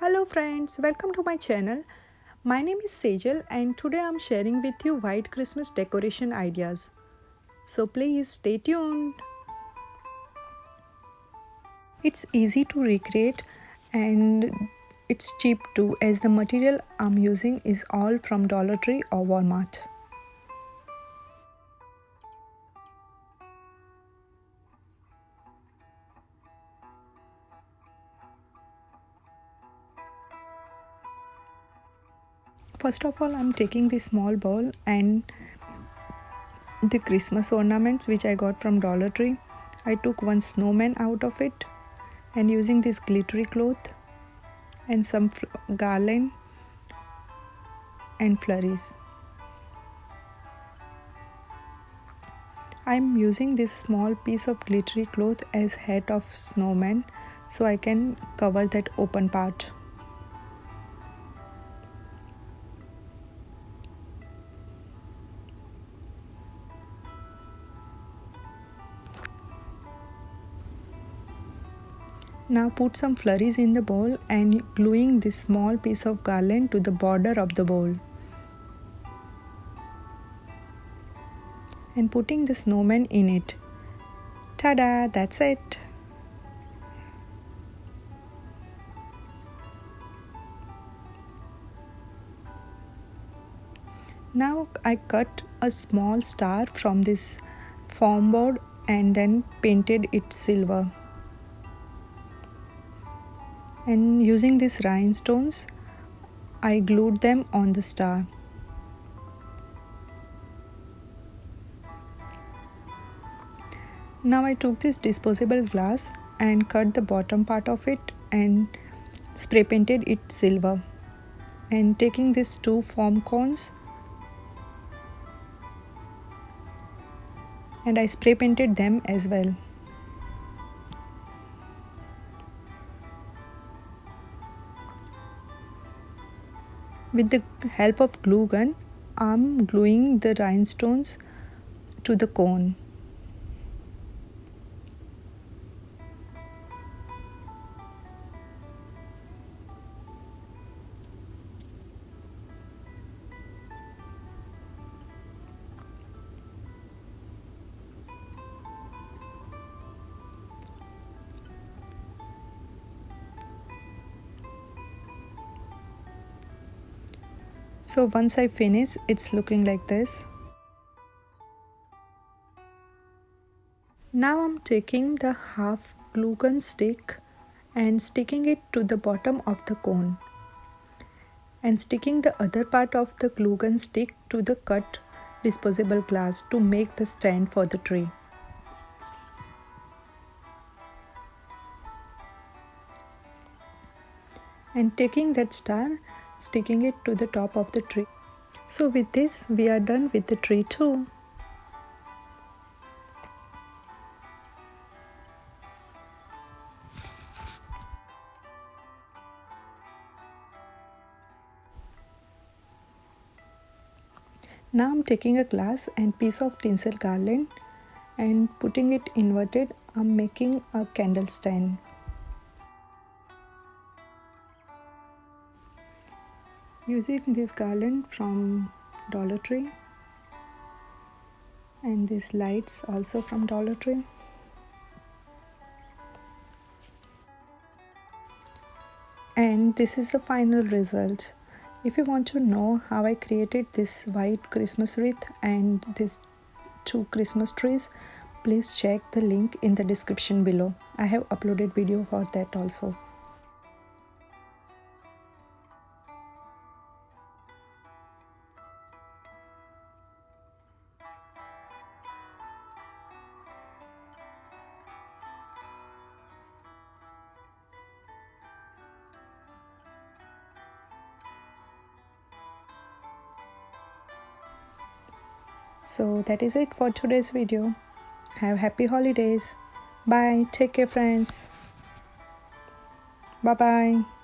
Hello friends, welcome to my channel. My name is Sejal and today I'm sharing with you white Christmas decoration ideas. So please stay tuned. It's easy to recreate and it's cheap too, as the material I'm using is all from Dollar Tree or Walmart. First of all, I'm taking this small bowl and the Christmas ornaments which I got from Dollar Tree. I took one snowman out of it and using this glittery cloth and some garland and flurries. I'm using this small piece of glittery cloth as hat of snowman so I can cover that open part. Now put some flurries in the bowl and gluing this small piece of garland to the border of the bowl. And putting the snowman in it. Ta-da! That's it! Now I cut a small star from this foam board and then painted it silver. And using these rhinestones, I glued them on the star. Now I took this disposable glass and cut the bottom part of it and spray painted it silver. And taking these two foam cones and I spray painted them as well. With the help of glue gun, I'm gluing the rhinestones to the cone. So once I finish, it's looking like this. Now I'm taking the half glue gun stick and sticking it to the bottom of the cone and sticking the other part of the glue gun stick to the cut disposable glass to make the stand for the tree. And taking that star, sticking it to the top of the tree. So with this, we are done with the tree too. Now I'm taking a glass and piece of tinsel garland and putting it inverted, I'm making a candle stand. Using this garland from Dollar Tree and these lights also from Dollar Tree. And this is the final result. If you want to know how I created this white Christmas wreath and these two Christmas trees, please check the link in the description below. I have uploaded video for that also. So that is it for today's video. Have happy holidays. Bye. Take care, friends. Bye bye.